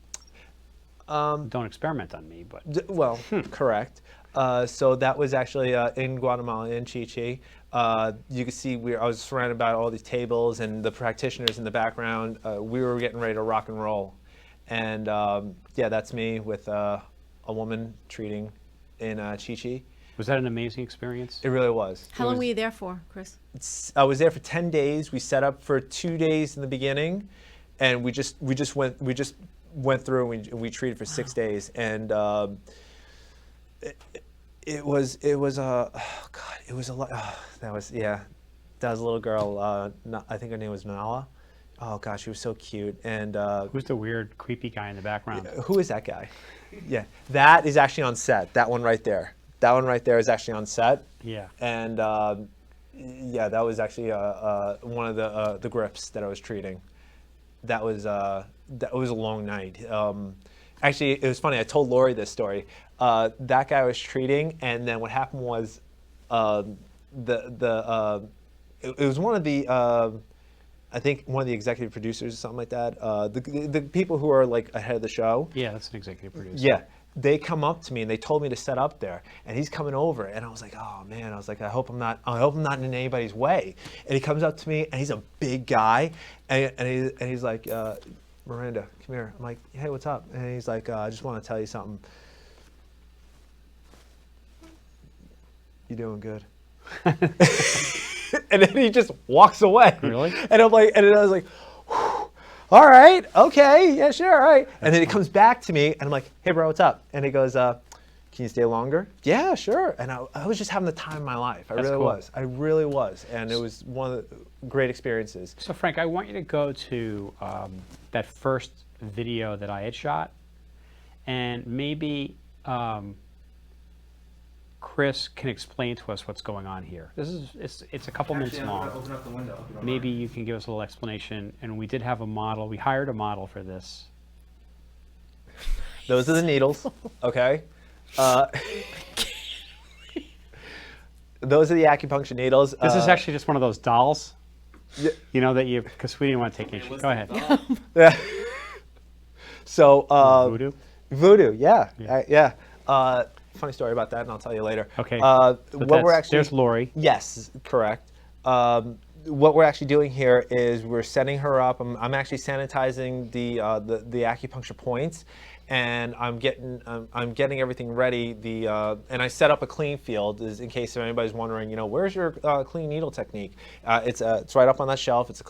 Don't experiment on me, but Well, correct. So that was actually in Guatemala, in Chichi. You can see I was surrounded by all these tables and the practitioners in the background. We were getting ready to rock and roll. And yeah, that's me with a woman treating in Chichi. was that an amazing experience? It really was. How long were you there for, Chris? I was there for 10 days. We set up for 2 days in the beginning, and we just went through and we treated for 6 days. And it was a lot. That was a little girl. I think her name was Nala. Oh gosh, she was so cute. And Who's the weird, creepy guy in the background? who is that guy? Yeah, that is actually on set. That one right there. That one right there is actually on set. Yeah. And yeah, that was actually one of the grips that I was treating. That was a long night. Actually, it was funny. I told Lori this story. That guy I was treating, and then what happened was, it was one of the, I think one of the executive producers or something like that. The people who are like ahead of the show. Yeah, that's an executive producer. Yeah. They come up to me and they told me to set up there, and he's coming over, and I was like, oh man, I was like, I hope I'm not in anybody's way. And he comes up to me, and he's a big guy, and he's like, Miranda, come here. I'm like, hey, what's up? And he's like, I just want to tell you something. You're doing good. And then he just walks away. Really? And I'm like, and then I was like, whew, all right, okay, yeah, sure, all right. And then he comes back to me, and I'm like, hey, bro, what's up? And he goes, can you stay longer? Yeah, sure. And I was just having the time of my life. I That's really cool. was. I really was. And it was one of the great experiences. So Frank, I want you to go to that first video that I had shot, and maybe Chris can explain to us what's going on here. It's a couple minutes long. Open up the window. if you don't Maybe mind. you can give us a little explanation. And we did have a model. We hired a model for this. Those are the needles, okay? Those are the acupuncture needles. This is actually just one of those dolls. You know that because we didn't want to take issue. Go ahead. Yeah. So Voodoo? Voodoo, yeah, Yeah. yeah. Funny story about that, and I'll tell you later. Okay. What we're actually There's Lori. Yes, correct. What we're actually doing here is we're setting her up. I'm actually sanitizing the acupuncture points, and I'm getting everything ready. And I set up a clean field, is in case anybody's wondering, where's your clean needle technique? It's right up on that shelf. It's a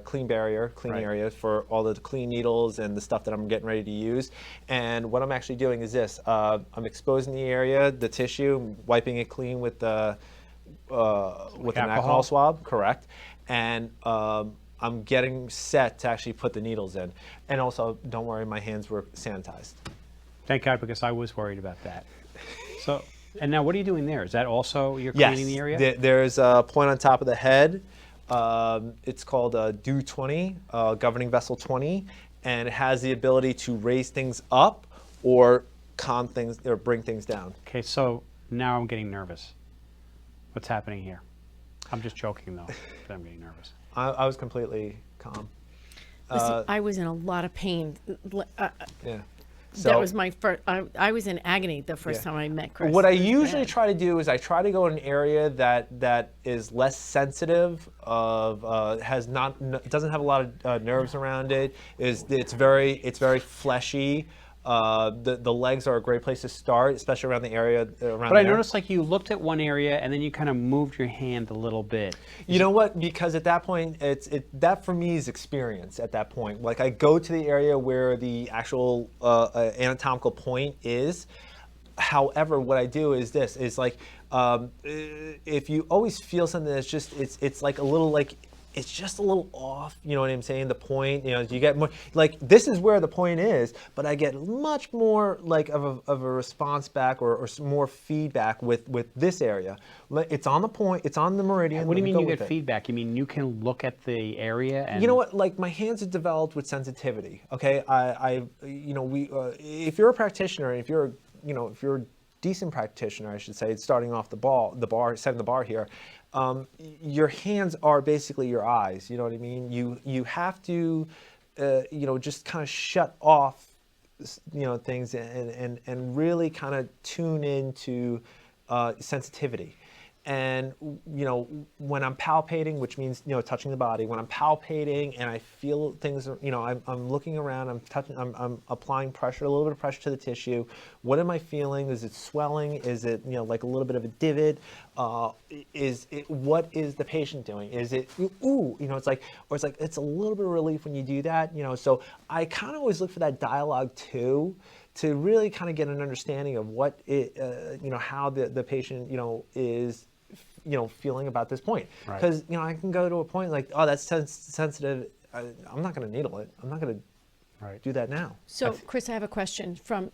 clean barrier, clean Right. area for all the clean needles and the stuff that I'm getting ready to use. And what I'm actually doing is this: I'm exposing the area, the tissue, wiping it clean with an alcohol swab, correct? And I'm getting set to actually put the needles in. And also, don't worry, my hands were sanitized. Thank God, because I was worried about that. So, and now what are you doing there? Is that also you're Yes, cleaning the area? there's a point on top of the head. It's called DO 20, governing vessel 20, and it has the ability to raise things up or calm things or bring things down. Okay, so now I'm getting nervous. What's happening here? I'm just joking though, but I'm getting nervous. I was completely calm. Listen, I was in a lot of pain. Yeah. That was my first. I was in agony the first Yeah. time I met Chris. What I It was usually bad. try to do is I try to go in an area that is less sensitive, doesn't have a lot of nerves around it. It's very fleshy. The legs are a great place to start, especially around the area around. But I there. noticed like you looked at one area and then you kind of moved your hand a little bit. You know what? Because at that point, that for me is experience. At that point, like I go to the area where the actual anatomical point is. However, what I do is this: is like if you always feel something that's just it's like a little like. It's just a little off, you know what I'm saying? The point, you get more, like this is where the point is, but I get much more like of a response back or more feedback with this area. It's on the point, it's on the meridian. What do you let me mean go you with get it. feedback? You mean you can look at the area and You know what? Like my hands are developed with sensitivity. Okay, if you're a practitioner, if you're a decent practitioner, I should say, starting off the bar, setting the bar here. Your hands are basically your eyes. You know what I mean? You have to, just kind of shut off, things and really kind of tune into sensitivity. And when I'm palpating, which means touching the body, when I'm palpating and I feel things, I'm looking around, I'm touching, I'm applying pressure, a little bit of pressure to the tissue. What am I feeling? Is it swelling? Is it like a little bit of a divot? What is the patient doing? Is it it's like, or it's like it's a little bit of relief when you do that. So I kind of always look for that dialogue too, to really kind of get an understanding of what how the patient is feeling about this point. Right. Because I can go to a point like, oh, that's sensitive. I'm not going to needle it. I'm not going to do that now. So, Chris, I have a question from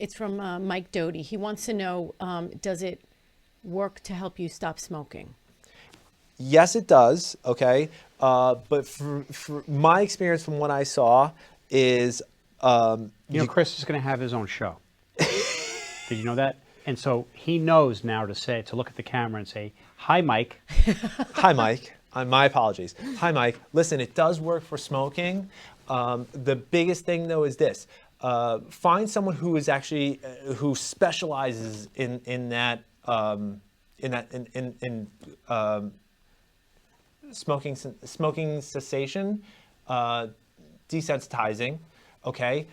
Mike Doty. He wants to know, does it work to help you stop smoking? Yes, it does. Okay, but for my experience from what I saw is, Chris is going to have his own show. Did you know that? And so he knows now to look at the camera and say, "Hi, Mike." Hi, Mike. My apologies. Hi, Mike. Listen, it does work for smoking. The biggest thing, though, is this: find someone who is actually who specializes in smoking cessation, desensitizing. Okay,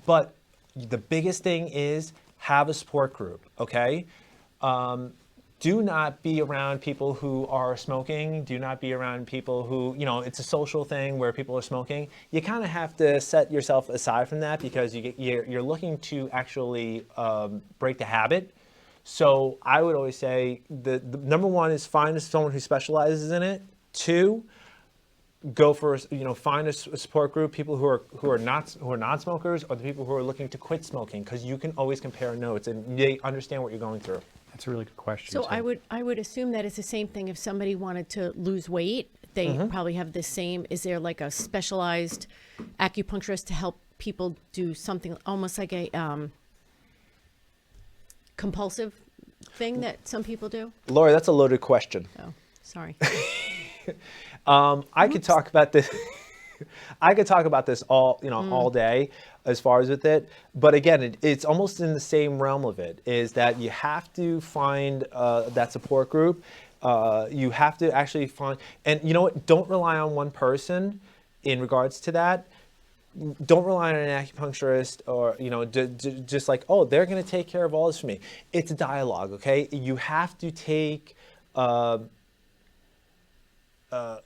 but the biggest thing is have a support group. Okay. Do not be around people who are smoking. Do not be around people who, it's a social thing where people are smoking. You kind of have to set yourself aside from that because you're looking to actually break the habit. So I would always say the number one is find someone who specializes in it. Two, go for find a support group, people who are non-smokers, or the people who are looking to quit smoking, because you can always compare notes and they understand what you're going through. That's a really good question. So too. I would assume that it's the same thing if somebody wanted to lose weight. They probably have the same. Is there like a specialized acupuncturist to help people do something almost like a compulsive thing that some people do? Laura, that's a loaded question. Oh, sorry. I could talk about this. I could talk about this all day as far as with it. But again, it's almost in the same realm of it, is that you have to find that support group. You have to actually find, and you know what? Don't rely on one person in regards to that. Don't rely on an acupuncturist or, just like, oh, they're going to take care of all this for me. It's a dialogue, okay? You have to take,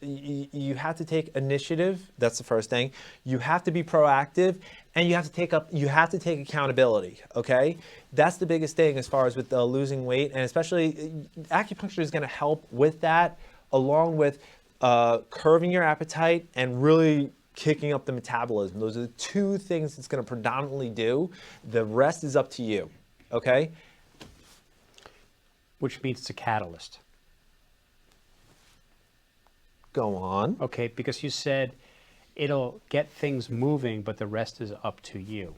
you have to take initiative. That's the first thing. You have to be proactive, and you have to take accountability, okay? That's the biggest thing as far as with losing weight, and especially acupuncture is going to help with that, along with curbing your appetite and really kicking up the metabolism. Those are the two things it's going to predominantly do. The rest is up to you, okay? Which means it's a catalyst. Go on. Okay, because you said it'll get things moving, but the rest is up to you,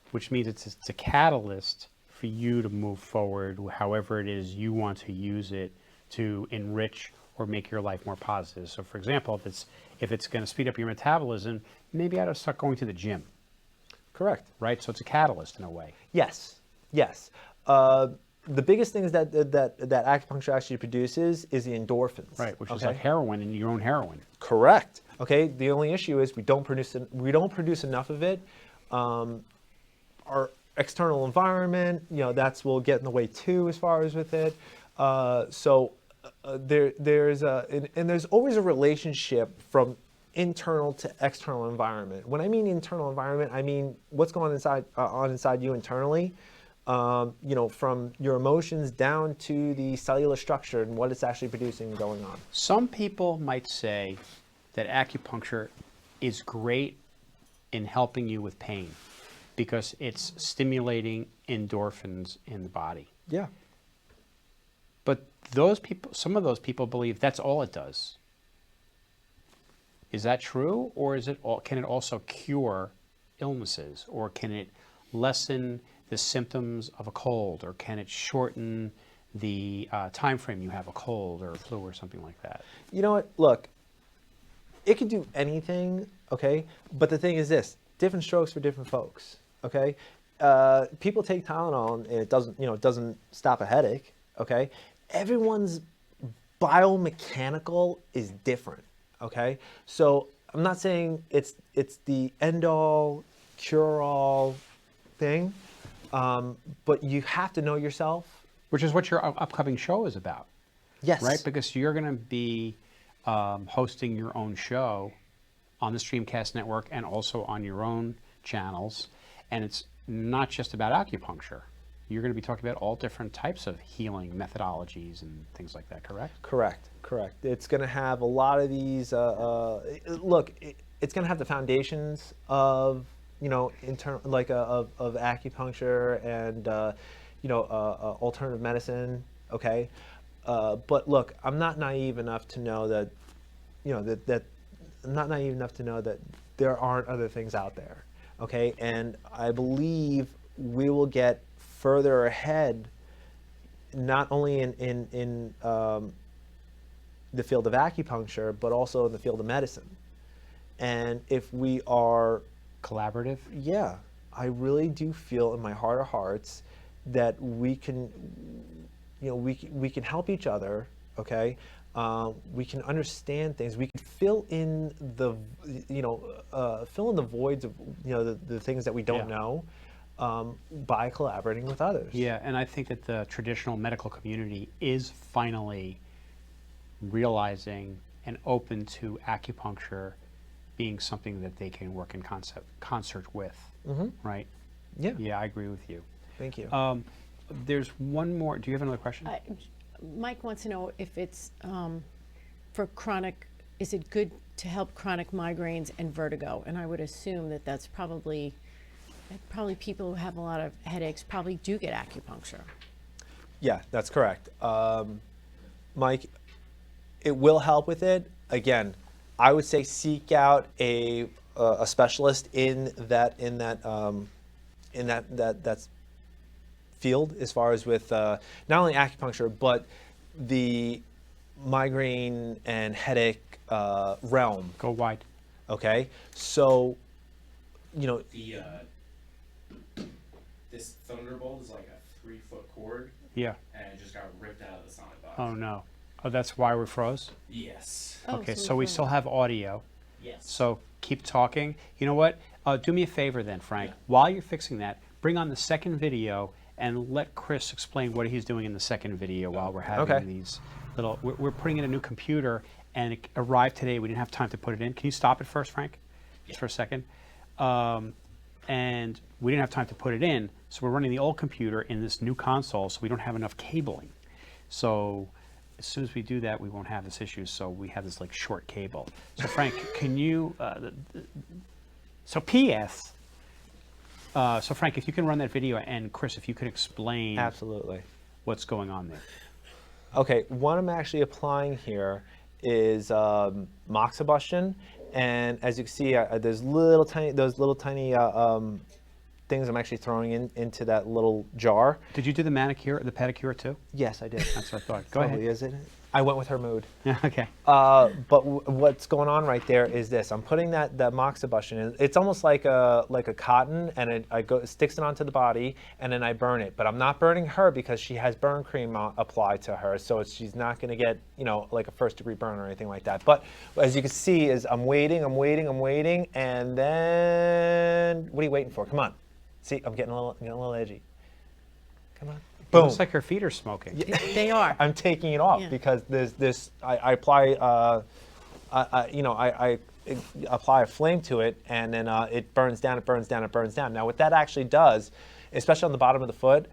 which means it's a catalyst for you to move forward however it is you want to use it to enrich or make your life more positive. So for example, if it's going to speed up your metabolism, maybe I ought to start going to the gym. Correct. Right? So it's a catalyst in a way. Yes. The biggest things that acupuncture actually produces is the endorphins. Right, which is like heroin in your own heroin. Correct. Okay. The only issue is we don't produce enough of it. Our external environment, will get in the way too as far as with it. There's always a relationship from internal to external environment. When I mean internal environment, I mean what's going on inside you internally. From your emotions down to the cellular structure and what it's actually producing and going on. Some people might say that acupuncture is great in helping you with pain because it's stimulating endorphins in the body. Yeah. But some of those people believe that's all it does. Is that true, or can it also cure illnesses, or can it lessen the symptoms of a cold, or can it shorten the time frame you have a cold or a flu or something like that? You know what? Look, it can do anything, okay? But the thing is this: different strokes for different folks, okay? People take Tylenol and it doesn't stop a headache, okay? Everyone's biomechanical is different, okay? So I'm not saying it's the end-all, cure-all thing. But you have to know yourself. Which is what your upcoming show is about. Yes. Right? Because you're going to be hosting your own show on the Streamcast Network and also on your own channels. And it's not just about acupuncture. You're going to be talking about all different types of healing methodologies and things like that, correct? Correct. It's going to have a lot of these, it's going to have the foundations of of acupuncture and alternative medicine. Okay, but look, I'm not naive enough to know that, I'm not naive enough to know that there aren't other things out there. Okay, and I believe we will get further ahead, not only in the field of acupuncture, but also in the field of medicine. And if we are collaborative? Yeah, I really do feel in my heart of hearts that we can, we can help each other. Okay, we can understand things. We can fill in the, voids of the things that we don't know, by collaborating with others. Yeah, and I think that the traditional medical community is finally realizing and open to acupuncture being something that they can work in concert with, right? Yeah. Yeah, I agree with you. Thank you. There's one more. Do you have another question? Mike wants to know if it's for chronic, is it good to help chronic migraines and vertigo? And I would assume that that's probably people who have a lot of headaches probably do get acupuncture. Yeah, that's correct. Mike, it will help with it. Again, I would say seek out a specialist in that field as far as with not only acupuncture but the migraine and headache realm. Go wide. Okay, so The this thunderbolt is like a 3-foot cord, Yeah. and it just got ripped out of the sonic box. Oh no. Oh, that's why we froze. Yes. Oh, Okay, so so we we're- still have audio. Yes. So keep talking. You know what? Do me a favor then, Frank. While you're fixing that, bring on the second video and let Chris explain what he's doing in the second video while we're having Okay. these little. We're putting in a new computer, and it arrived today. We didn't have time to put it in. Can you stop it first, Frank? Just for a second. And we didn't have time to put it in, so we're running the old computer in this new console, so we don't have enough cabling. So as soon as we do that, we won't have this issue. So we have this like short cable. So Frank, can you? So P.S. So Frank, if you can run that video, and Chris, if you can explain absolutely. what's going on there. Okay, what I'm actually applying here is moxibustion, and as you can see, there's those little tiny things I'm actually throwing into that little jar. Did you do the manicure, the pedicure too? Yes, I did. That's what I thought. Go Probably ahead. is it? I went with her mood. Okay. But what's going on right there is this. I'm putting that moxibustion in. It's almost like a cotton, and it sticks it onto the body, and then I burn it. But I'm not burning her because she has burn cream applied to her, so she's not going to get like a first-degree burn or anything like that. But as you can see, is I'm waiting, and then what are you waiting for? Come on. See, I'm getting a little edgy. Come on. It Boom. looks like her feet are smoking. They are. I'm taking it off Yeah. because there's this. I apply, I apply a flame to it, and then it burns down. It burns down. It burns down. Now, what that actually does, especially on the bottom of the foot,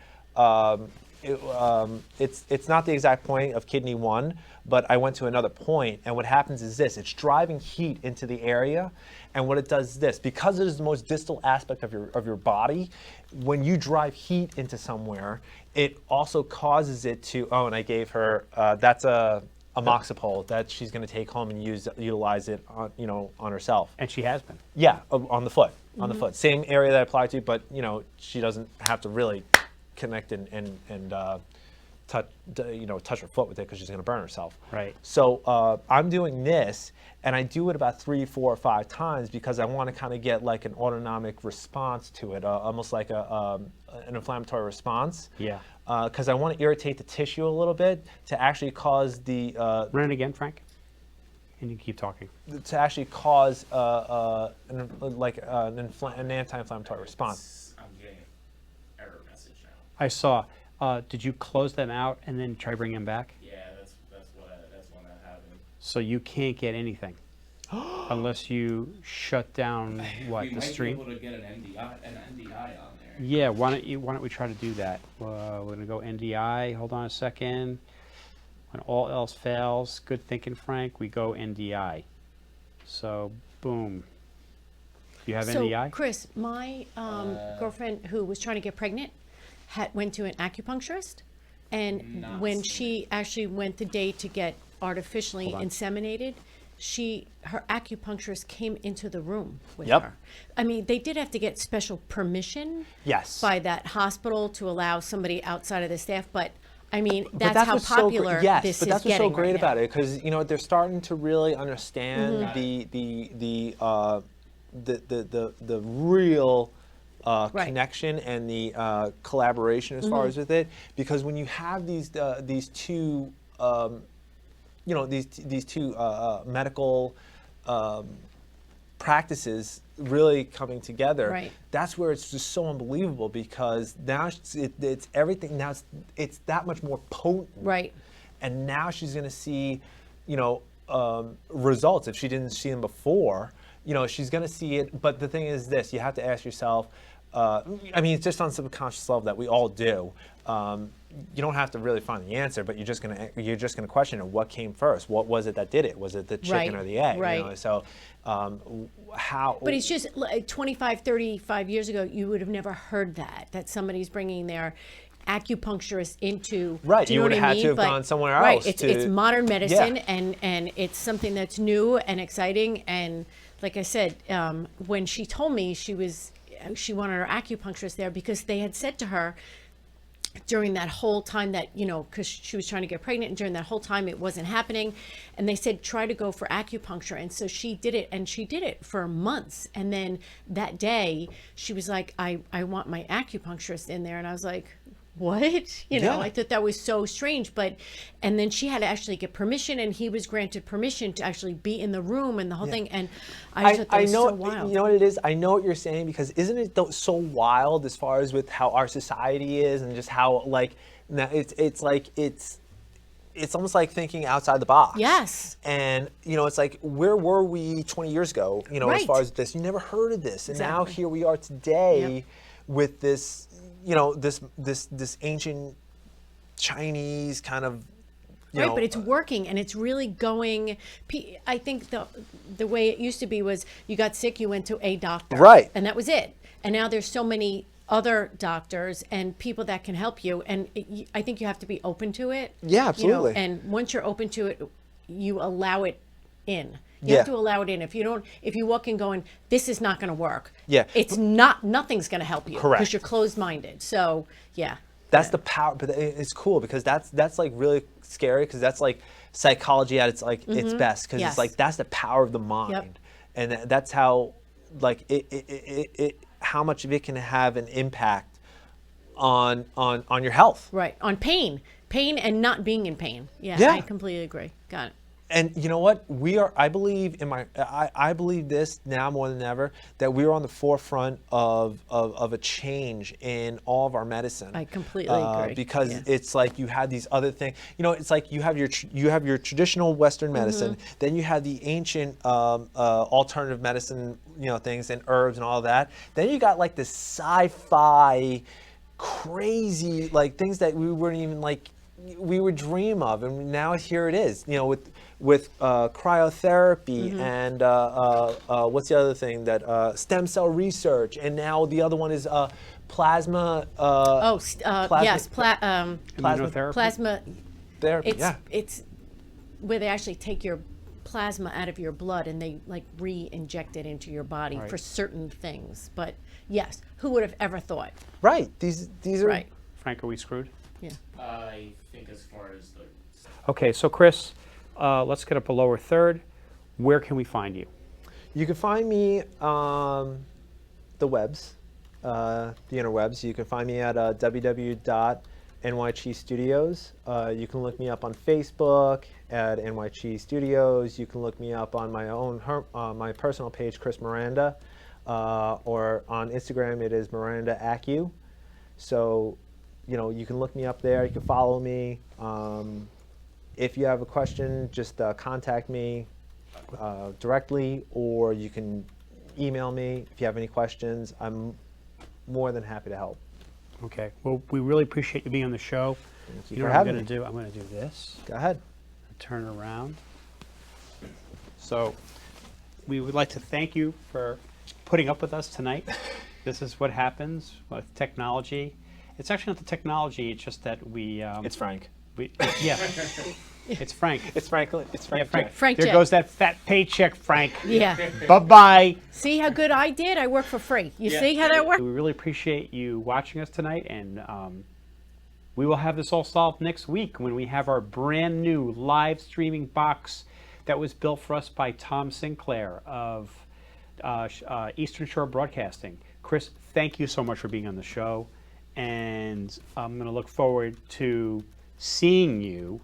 it's not the exact point of kidney 1, but I went to another point, and what happens is this: it's driving heat into the area, and what it does is this: because it is the most distal aspect of your body, when you drive heat into somewhere, it also causes it to. Oh, and I gave her that's a amoxicillin that she's going to take home and utilize it on on herself. And she has been. Yeah, on the foot, on the foot, same area that I applied to, but she doesn't have to really connect and touch her foot with it because she's going to burn herself. Right. So I'm doing this, and I do it about 3, 4, or 5 times because I want to kind of get like an autonomic response to it, almost like an inflammatory response. Yeah. Because I want to irritate the tissue a little bit to actually cause the Run it again, Frank. And you keep talking. to actually cause an anti-inflammatory response. I'm getting an error message now. I saw. Did you close them out and then try bringing them back? Yeah, that's when that happened. So you can't get anything unless you shut down what We the might stream. be able to get an NDI on there. Yeah, why don't we try to do that? We're gonna go NDI. Hold on a second. When all else fails, good thinking, Frank. We go NDI. So boom. You have So, NDI? Chris, my girlfriend who was trying to get pregnant went to an acupuncturist, and Not when seen she actually went the day to get artificially Hold on. inseminated, her acupuncturist came into the room with Yep. her. I mean, they did have to get special permission Yes. by that hospital to allow somebody outside of the staff, but I mean, But that's how what's so gr- popular yes, this but is that's what's so getting great right about now. it because they're starting to really understand Mm-hmm. the real Right. connection and the collaboration as Mm-hmm. far as with it, because when you have these two these two medical practices really coming together, Right. that's where it's just so unbelievable because now it's everything. Now it's that much more potent. Right. And now she's going to see, results. If she didn't see them before, she's going to see it. But the thing is this, you have to ask yourself, it's just on subconscious level that we all do. You don't have to really find the answer, but you're just gonna question it. What came first? What was it that did it? Was it the chicken Right, or the egg? right. So how? But it's just like 25, 35 years ago, you would have never heard that somebody's bringing their acupuncturist into. Right, do you you know would what have I had mean? to have But- gone somewhere right, else it's to- modern medicine, Yeah. and it's something that's new and exciting. And like I said, when she told me she wanted her acupuncturist there because they had said to her, during that whole time that, because she was trying to get pregnant, and during that whole time it wasn't happening. And they said, try to go for acupuncture. And so she did it, and she did it for months. And then that day she was like, I want my acupuncturist in there. And I was like, what? Yeah. I thought that was so strange. And then she had to actually get permission, and he was granted permission to actually be in the room and the whole thing. And I thought that was know, so wild. You know what it is? I know what you're saying, because isn't it so wild as far as with how our society is, and just how it's almost like thinking outside the box. Yes. And it's like, where were we 20 years ago? As Right. far as this, you never heard of this, and now Exactly. here we are today Yep. with this, this ancient Chinese kind of. Right, but it's working, and it's really going. I think the way it used to be was you got sick, you went to a doctor, Right. and that was it. And now there's so many other doctors and people that can help you, and I think you have to be open to it. Yeah, absolutely. And once you're open to it, you allow it in. You Yeah. have to allow it in. If you walk in going, this is not going to work. Yeah. Nothing's going to help you. Correct. Because you're closed-minded. So yeah. That's the power, but it's cool, because that's like really scary, because that's like psychology at its best, because Yes. it's like that's the power of the mind, and that's how like it how much of it can have an impact on your health. Right. On pain and not being in pain. Yeah. Yeah. I completely agree. Got it. And you know what? I believe I believe this now more than ever, that we're on the forefront of a change in all of our medicine. I completely agree. Because Yeah. it's like you have these other things. It's like you have your traditional Western medicine, then you have the ancient alternative medicine, things and herbs and all that. Then you got like this sci-fi, crazy things that we weren't even we would dream of, and now here it is. With cryotherapy and what's the other thing that stem cell research, and now the other one is plasma. Yes. Immunotherapy. Plasma. Therapy. It's where they actually take your plasma out of your blood and they re-inject it into your body Right. for certain things. But yes, who would have ever thought? Right. These are Right. Frank, are we screwed? Yeah. I think as far as the Okay, so Chris, let's get up a lower third. Where can we find you? You can find me on the webs, the interwebs. You can find me at www.nychi Studios. You can look me up on Facebook at NYC Studios. You can look me up on my own my personal page, Chris Miranda, or on Instagram it is Miranda Acu. So, you can look me up there. You can follow me. If you have a question, just contact me directly, or you can email me if you have any questions. I'm more than happy to help. Okay. Well, we really appreciate you being on the show. Thank You you know for what I'm having going me. to do? I'm going to do this. Go ahead. Turn around. So we would like to thank you for putting up with us tonight. This is what happens with technology. It's actually not the technology, it's just that we... It's Frank. Yeah. It's Frank. It's Franklin. It's Frank. Yeah, Frank. Frank There J. goes that fat paycheck, Frank. Yeah. Bye-bye. See how good I did? I work for free. You see how that works? We really appreciate you watching us tonight, and we will have this all solved next week when we have our brand new live streaming box that was built for us by Tom Sinclair of Eastern Shore Broadcasting. Chris, thank you so much for being on the show, and I'm going to look forward to seeing you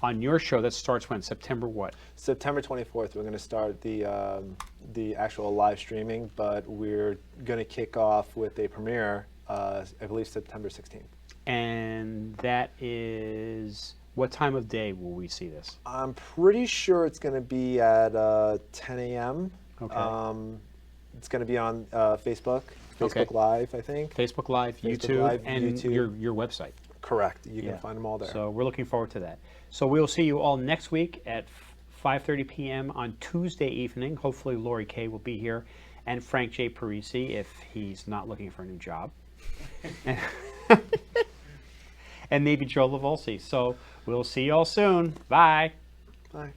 on your show that starts when? September what? September 24th, we're going to start the actual live streaming, but we're going to kick off with a premiere, I believe September 16th. And that is, what time of day will we see this? I'm pretty sure it's going to be at 10 a.m. Okay. It's going to be on Facebook Okay. Live, I think. Facebook Live, Facebook YouTube, Live, and YouTube. your website. Correct. You Yeah. can find them all there. So we're looking forward to that. So we'll see you all next week at 5:30 p.m. on Tuesday evening. Hopefully Lori Kay will be here, and Frank J. Parisi if he's not looking for a new job. And maybe Joe Lavolsi. So we'll see you all soon. Bye. Bye.